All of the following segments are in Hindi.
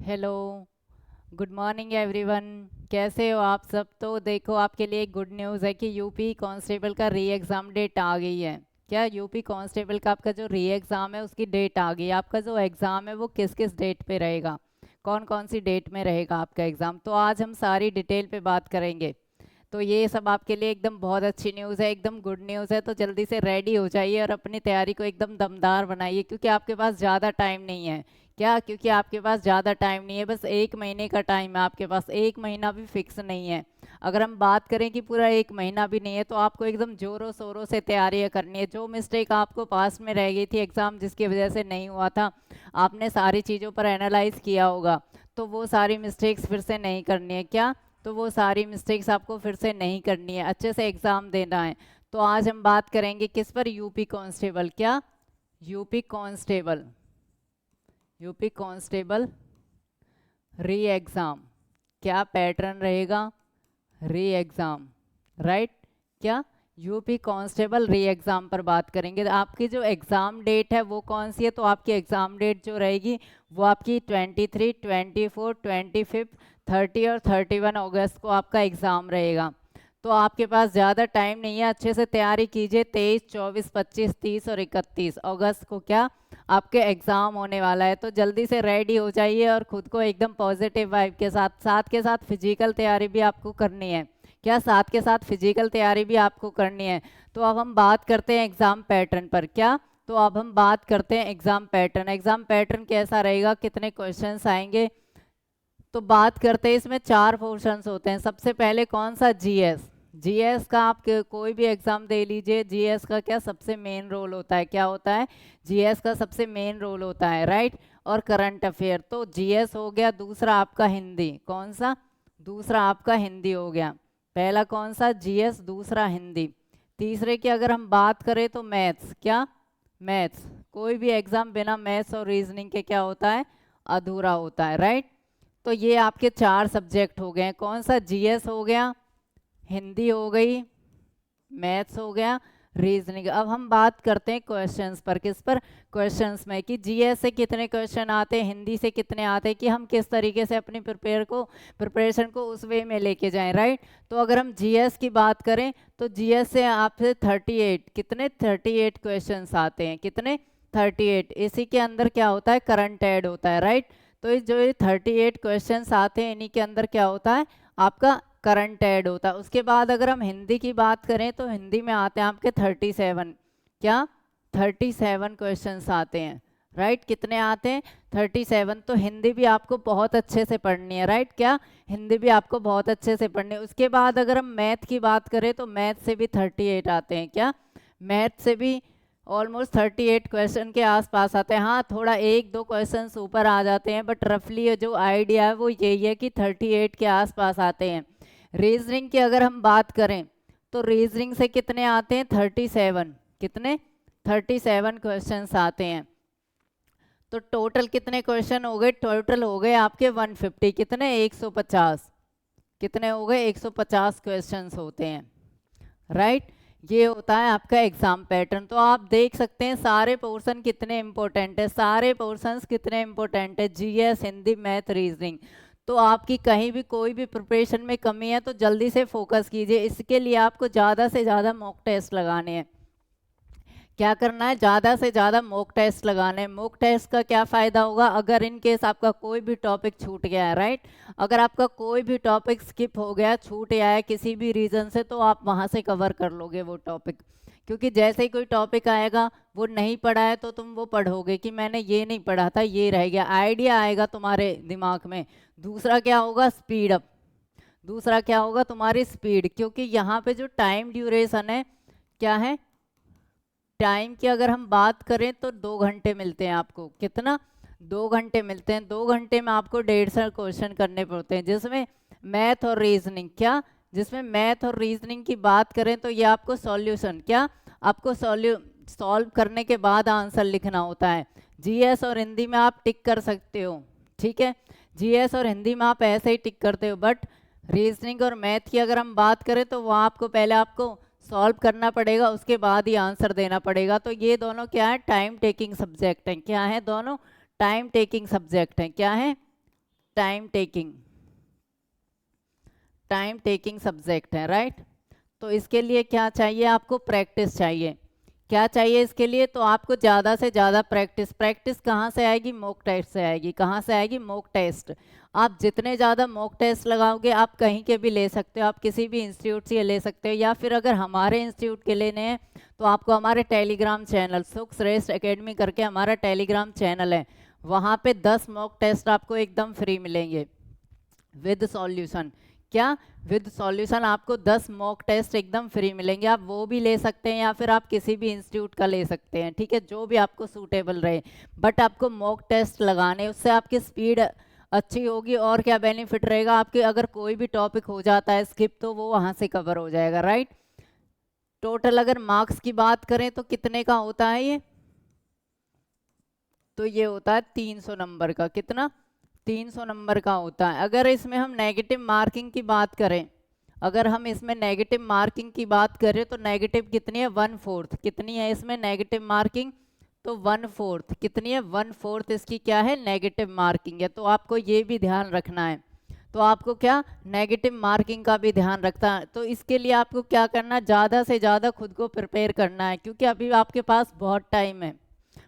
हेलो। Good morning everyone. कैसे हो आप सब? तो देखो, आपके लिए एक गुड न्यूज़ है कि यूपी कांस्टेबल का री एग्ज़ाम डेट आ गई है। क्या यूपी कांस्टेबल का आपका जो री एग्ज़ाम है उसकी डेट आ गई है। आपका जो एग्ज़ाम है वो किस किस डेट पे रहेगा, कौन कौन सी डेट में रहेगा आपका एग्ज़ाम, तो आज हम सारी डिटेल पे बात करेंगे। तो ये सब आपके लिए एकदम बहुत अच्छी न्यूज़ है, एकदम गुड न्यूज़ है। तो जल्दी से रेडी हो जाइए और अपनी तैयारी को एकदम दमदार बनाइए, क्योंकि आपके पास ज़्यादा टाइम नहीं है। क्या? क्योंकि आपके पास ज़्यादा टाइम नहीं है, बस 1 महीने का टाइम है आपके पास। 1 महीना भी फिक्स नहीं है। अगर हम बात करें कि पूरा 1 महीना भी नहीं है, तो आपको एकदम जोरों शोरों से तैयारियां करनी है। जो मिस्टेक आपको पास में रह गई थी एग्ज़ाम, जिसकी वजह से नहीं हुआ था, आपने सारी चीज़ों पर एनालाइज किया होगा, तो वो सारी मिस्टेक्स फिर से नहीं करनी है। क्या? तो वो सारी मिस्टेक्स आपको फिर से नहीं करनी है, अच्छे से एग्ज़ाम देना है। तो आज हम बात करेंगे किस पर? UP constable. क्या? UP constable. UP constable re exam. क्या पैटर्न रहेगा? Re exam, right. क्या? यूपी कांस्टेबल री एग्ज़ाम पर बात करेंगे। तो आपकी जो एग्ज़ाम डेट है वो कौन सी है? तो आपकी एग्ज़ाम डेट जो रहेगी वो आपकी 23, 24, 25, 30 और 31 अगस्त को आपका एग्ज़ाम रहेगा। तो आपके पास ज़्यादा टाइम नहीं है, अच्छे से तैयारी कीजिए। 23, 24, 25, 30 और 31 अगस्त को क्या आपके एग्ज़ाम होने वाला है। तो जल्दी से रेडी हो जाइए और खुद को एकदम पॉजिटिव वाइब के साथ, साथ के साथ फिजिकल तैयारी भी आपको करनी है। क्या? साथ के साथ फिजिकल तैयारी भी आपको करनी है। तो अब हम बात करते हैं एग्ज़ाम पैटर्न पर। क्या? तो अब हम बात करते हैं एग्ज़ाम पैटर्न। एग्ज़ाम पैटर्न कैसा रहेगा, कितने क्वेश्चंस आएंगे, तो बात करते हैं। इसमें 4 पोर्शंस होते हैं। सबसे पहले कौन सा? जीएस। जीएस का आप कोई भी एग्जाम दे लीजिए, जीएस का क्या सबसे मेन रोल होता है? क्या होता है? जीएस का सबसे मेन रोल होता है, राइट। और करंट अफेयर, तो जीएस हो गया। दूसरा आपका हिंदी। कौन सा? दूसरा आपका हिंदी हो गया। पहला कौन सा? जीएस, दूसरा हिंदी। तीसरे की अगर हम बात करें तो मैथ्स। क्या? मैथ्स। कोई भी एग्जाम बिना मैथ्स और रीजनिंग के क्या होता है? अधूरा होता है, राइट। तो ये आपके 4 सब्जेक्ट हो गए। कौन सा? जीएस हो गया, हिंदी हो गई, मैथ्स हो गया, रीजनिंग। अब हम बात करते हैं क्वेश्चंस पर। किस पर? क्वेश्चंस में, कि जीएस से कितने क्वेश्चन आते हैं, हिंदी से कितने आते हैं, कि हम किस तरीके से अपनी प्रिपरेशन को उस वे में लेके जाएं, राइट। तो अगर हम जीएस की बात करें तो जीएस से आपसे 38, कितने? 38 क्वेश्चंस आते हैं। कितने? 38। इसी के अंदर क्या होता है? करंट ऐड होता है, राइट। तो जो ये 38 क्वेश्चंस आते हैं, इन्हीं के अंदर क्या होता है? आपका करंट ऐड होता है। उसके बाद अगर हम हिंदी की बात करें तो हिंदी में आते हैं आपके 37। क्या? 37 क्वेश्चंस आते हैं, राइट। कितने आते हैं? 37। तो हिंदी भी आपको बहुत अच्छे से पढ़नी है, राइट। क्या? हिंदी भी आपको बहुत अच्छे से पढ़नी है। उसके बाद अगर हम मैथ की बात करें तो मैथ से भी 38 आते हैं। क्या? मैथ से भी ऑलमोस्ट 38 क्वेश्चन के आसपास आते हैं। हाँ, थोड़ा एक दो क्वेश्चंस ऊपर आ जाते हैं, बट रफली जो आइडिया है वो यही है कि 38 के आसपास आते हैं। रीजनिंग की अगर हम बात करें तो रीजनिंग से कितने आते हैं? 37। कितने? 37 क्वेश्चंस आते हैं। तो टोटल कितने क्वेश्चन हो गए? टोटल हो गए आपके 150। कितने? 150। कितने हो गए? 150 क्वेश्चंस होते हैं, राइट। ये होता है आपका एग्जाम पैटर्न। तो आप देख सकते हैं सारे पोर्शन कितने इंपॉर्टेंट है, सारे पोर्शंस कितने इंपॉर्टेंट है। GS, Hindi, math, reasoning. तो आपकी कहीं भी कोई भी प्रिपरेशन में कमी है तो जल्दी से फोकस कीजिए। इसके लिए आपको ज़्यादा से ज़्यादा मॉक टेस्ट लगाने हैं। क्या करना है? ज़्यादा से ज़्यादा मॉक टेस्ट लगाने हैं। मॉक टेस्ट का क्या फ़ायदा होगा? अगर इन केस आपका कोई भी टॉपिक छूट गया है, राइट, अगर आपका कोई भी टॉपिक स्किप हो गया, छूट गया है किसी भी रीज़न से, तो आप वहाँ से कवर कर लोगे वो टॉपिक। क्योंकि जैसे ही कोई टॉपिक आएगा, वो नहीं पढ़ा है तो तुम वो पढ़ोगे कि मैंने ये नहीं पढ़ा था, ये रह गया, आइडिया आएगा तुम्हारे दिमाग में। दूसरा क्या होगा? Speed up. दूसरा क्या होगा? तुम्हारी स्पीड। क्योंकि यहाँ पे जो टाइम ड्यूरेशन है, क्या है? टाइम की अगर हम बात करें तो 2 घंटे मिलते हैं आपको। कितना? 2 घंटे मिलते हैं। 2 घंटे में आपको 150 क्वेश्चन करने पड़ते हैं, जिसमें मैथ और रीजनिंग। क्या? जिसमें मैथ और रीजनिंग की बात करें तो ये आपको सॉल्यूशन, क्या आपको सॉल्व करने के बाद आंसर लिखना होता है। जीएस और हिंदी में आप टिक कर सकते हो, ठीक है। जीएस और हिंदी में आप ऐसे ही टिक करते हो, बट रीजनिंग और मैथ की अगर हम बात करें तो वहाँ आपको पहले आपको सॉल्व करना पड़ेगा, उसके बाद ही आंसर देना पड़ेगा। तो ये दोनों क्या है? टाइम टेकिंग सब्जेक्ट हैं। क्या है? दोनों टाइम टेकिंग सब्जेक्ट हैं। क्या है? टाइम टेकिंग सब्जेक्ट है, राइट। तो इसके लिए क्या चाहिए आपको? प्रैक्टिस चाहिए। क्या चाहिए इसके लिए? तो आपको ज़्यादा से ज़्यादा प्रैक्टिस कहाँ से आएगी? मॉक टेस्ट से आएगी। कहाँ से आएगी? Mock test. आप जितने ज़्यादा मॉक टेस्ट लगाओगे, आप कहीं के भी ले सकते हो, आप किसी भी इंस्टीट्यूट से ले सकते हो, या फिर अगर हमारे इंस्टीट्यूट के लेने हैं तो आपको हमारे टेलीग्राम चैनल सुख श्रेष्ठ एकेडमी करके हमारा टेलीग्राम चैनल है, वहाँ पे 10 मॉक टेस्ट आपको एकदम फ्री मिलेंगे विद सॉल्यूशन। क्या? विद सॉल्यूशन आपको 10 मॉक टेस्ट एकदम फ्री मिलेंगे। आप वो भी ले सकते हैं या फिर आप किसी भी इंस्टीट्यूट का ले सकते हैं, ठीक है, जो भी आपको सूटेबल रहे। बट आपको मॉक टेस्ट लगाने, उससे आपकी स्पीड अच्छी होगी। और क्या बेनिफिट रहेगा आपके? अगर कोई भी टॉपिक हो जाता है स्किप, तो वो वहाँ से कवर हो जाएगा, राइट। टोटल अगर मार्क्स की बात करें तो कितने का होता है ये? तो ये होता है 300 नंबर का। कितना? 300 नंबर का होता है। अगर इसमें हम नेगेटिव मार्किंग की बात करें, अगर हम इसमें नेगेटिव मार्किंग की बात करें तो नेगेटिव कितनी है? 1/4। कितनी है इसमें नेगेटिव मार्किंग? तो 1/4। कितनी है? 1/4 इसकी क्या है? नेगेटिव मार्किंग है। तो आपको ये भी ध्यान रखना है। तो आपको क्या? नेगेटिव मार्किंग का भी ध्यान रखता है। तो इसके लिए आपको क्या करना है? ज़्यादा से ज़्यादा खुद को प्रिपेयर करना है, क्योंकि अभी आपके पास बहुत टाइम है।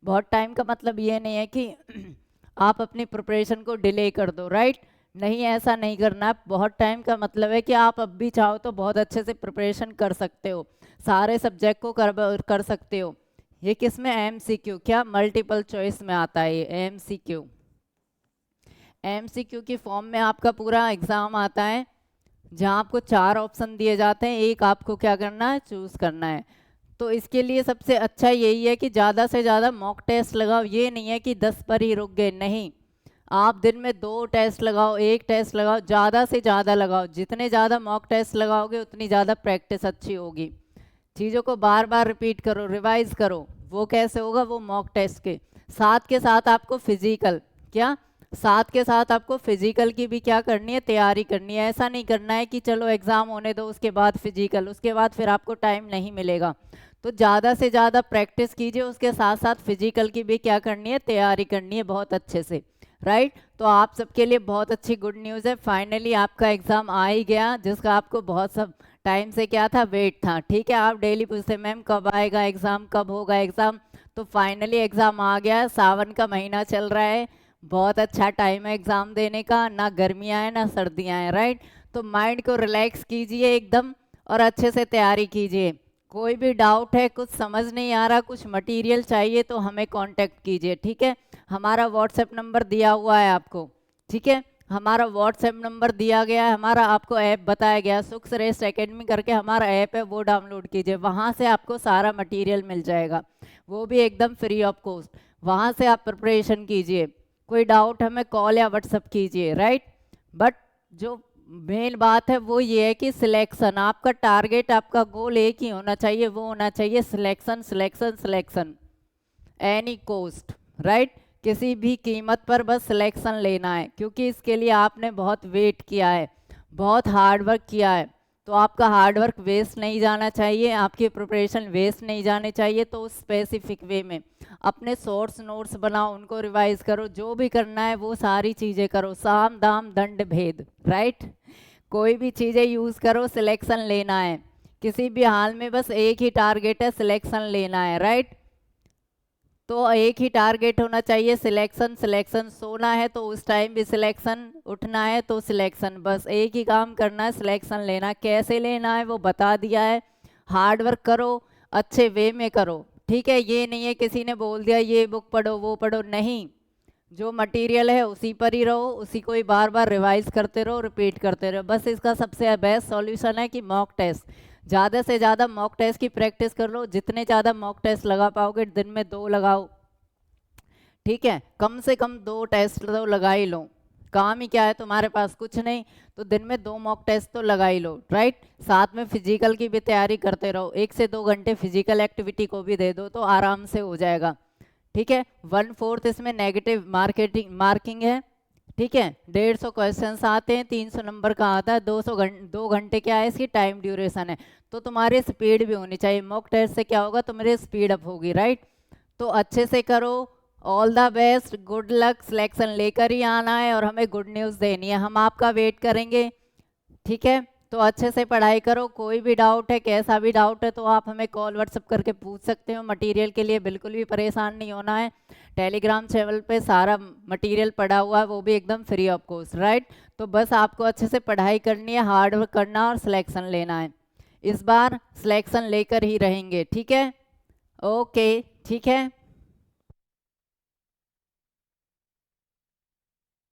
बहुत टाइम का मतलब ये नहीं है कि आप अपनी प्रिपरेशन को डिले कर दो, राइट। नहीं, ऐसा नहीं करना। बहुत टाइम का मतलब है कि आप अब भी चाहो तो बहुत अच्छे से प्रिपरेशन कर सकते हो, सारे सब्जेक्ट को कर सकते हो। ये किस में? एमसीक्यू। क्या? मल्टीपल चॉइस में आता है ये एमसीक्यू। एमसीक्यू की फॉर्म में आपका पूरा एग्जाम आता है, जहां आपको 4 ऑप्शन दिए जाते हैं, एक आपको क्या करना है? चूज करना है। तो इसके लिए सबसे अच्छा यही है कि ज़्यादा से ज़्यादा मॉक टेस्ट लगाओ। ये नहीं है कि 10 पर ही रुक गए, नहीं, आप दिन में 2 टेस्ट लगाओ, 1 टेस्ट लगाओ, ज़्यादा से ज़्यादा लगाओ। जितने ज़्यादा मॉक टेस्ट लगाओगे उतनी ज़्यादा प्रैक्टिस अच्छी होगी। चीज़ों को बार बार रिपीट करो, रिवाइज करो। वो कैसे होगा? वो मॉक टेस्ट के साथ आपको फिजिकल, क्या? साथ के साथ आपको फिजिकल की भी क्या करनी है? तैयारी करनी है। ऐसा नहीं करना है कि चलो एग्ज़ाम होने दो उसके बाद फिजिकल, उसके बाद फिर आपको टाइम नहीं मिलेगा। तो ज़्यादा से ज़्यादा प्रैक्टिस कीजिए, उसके साथ साथ फिजिकल की भी क्या करनी है? तैयारी करनी है बहुत अच्छे से, राइट। तो आप सबके लिए बहुत अच्छी गुड न्यूज़ है, फाइनली आपका एग्ज़ाम आ ही गया, जिसका आपको बहुत सब टाइम से क्या था? वेट था, ठीक है। आप डेली पूछते मैम कब आएगा एग्ज़ाम, कब होगा एग्ज़ाम। तो फाइनली एग्ज़ाम आ गया। सावन का महीना चल रहा है, बहुत अच्छा टाइम है एग्ज़ाम देने का, ना गर्मियाँ हैं ना सर्दियाँ हैं, राइट। तो माइंड को रिलैक्स कीजिए एकदम और अच्छे से तैयारी कीजिए। कोई भी डाउट है, कुछ समझ नहीं आ रहा, कुछ मटेरियल चाहिए तो हमें कांटेक्ट कीजिए, ठीक है। हमारा व्हाट्सएप नंबर दिया हुआ है आपको, ठीक है। हमारा व्हाट्सएप नंबर दिया गया है, हमारा आपको ऐप बताया गया, सुख श्रेष्ठ एकेडमी करके हमारा ऐप है, वो डाउनलोड कीजिए। वहाँ से आपको सारा मटेरियल मिल जाएगा, वो भी एकदम फ्री ऑफ कॉस्ट। वहाँ से आप प्रिपरेशन कीजिए। कोई डाउट हमें कॉल या व्हाट्सएप कीजिए, राइट। बट जो मेन बात है वो ये है कि सिलेक्शन, आपका टारगेट, आपका गोल एक ही होना चाहिए, वो होना चाहिए selection, selection, selection, any cost, right. किसी भी कीमत पर बस सिलेक्शन लेना है, क्योंकि इसके लिए आपने बहुत वेट किया है, बहुत हार्ड वर्क किया है। तो आपका हार्ड वर्क वेस्ट नहीं जाना चाहिए, आपकी प्रिपरेशन वेस्ट नहीं जानी चाहिए। तो उस स्पेसिफिक वे में अपने सोर्स नोट्स बनाओ, उनको रिवाइज करो, जो भी करना है वो सारी चीज़ें करो, साम दाम दंड भेद, राइट। कोई भी चीज़ें यूज़ करो, सिलेक्शन लेना है। किसी भी हाल में बस एक ही टारगेट है, सिलेक्शन लेना है, राइट। तो एक ही टारगेट होना चाहिए, सिलेक्शन, सिलेक्शन। सोना है तो उस टाइम भी सिलेक्शन, उठना है तो सिलेक्शन, बस एक ही काम करना है, सिलेक्शन लेना। कैसे लेना है वो बता दिया है। हार्ड वर्क करो, अच्छे वे में करो, ठीक है। ये नहीं है किसी ने बोल दिया ये बुक पढ़ो वो पढ़ो, नहीं, जो मटेरियल है उसी पर ही रहो, उसी को ही बार बार रिवाइज करते रहो, रिपीट करते रहो। बस इसका सबसे बेस्ट सॉल्यूशन है कि मॉक टेस्ट, ज़्यादा से ज़्यादा मॉक टेस्ट की प्रैक्टिस कर लो। जितने ज़्यादा मॉक टेस्ट लगा पाओगे, दिन में 2 लगाओ, ठीक है, कम से कम 2 टेस्ट तो लगा ही लो। काम ही क्या है तुम्हारे पास? कुछ नहीं, तो दिन में 2 मॉक टेस्ट तो लगा ही लो, राइट। साथ में फिजिकल की भी तैयारी करते रहो, 1 से 2 घंटे फिजिकल एक्टिविटी को भी दे दो तो आराम से हो जाएगा, ठीक है। 1/4 इसमें नेगेटिव मार्किंग है, ठीक है। 150 क्वेश्चंस आते हैं, 300 नंबर का आता है, 2 घंटे क्या है इसकी टाइम ड्यूरेशन है। तो तुम्हारी स्पीड भी होनी चाहिए, मॉक टेस्ट से क्या होगा? तुम्हारी स्पीड अप होगी, राइट। तो अच्छे से करो, all the best, good luck, selection लेकर ही आना है और हमें गुड न्यूज़ देनी है, हम आपका वेट करेंगे। ठीक है, तो अच्छे से पढ़ाई करो, कोई भी डाउट है, कैसा भी डाउट है तो आप हमें कॉल व्हाट्सअप करके पूछ सकते हो। मटेरियल के लिए बिल्कुल भी परेशान नहीं होना है, टेलीग्राम चैनल पे सारा मटेरियल पड़ा हुआ है, वो भी एकदम फ्री ऑफ कॉस्ट, राइट। तो बस आपको अच्छे से पढ़ाई करनी है, हार्ड वर्क करना और सिलेक्शन लेना है। इस बार सिलेक्शन लेकर ही रहेंगे, ठीक है। ओके, ठीक है।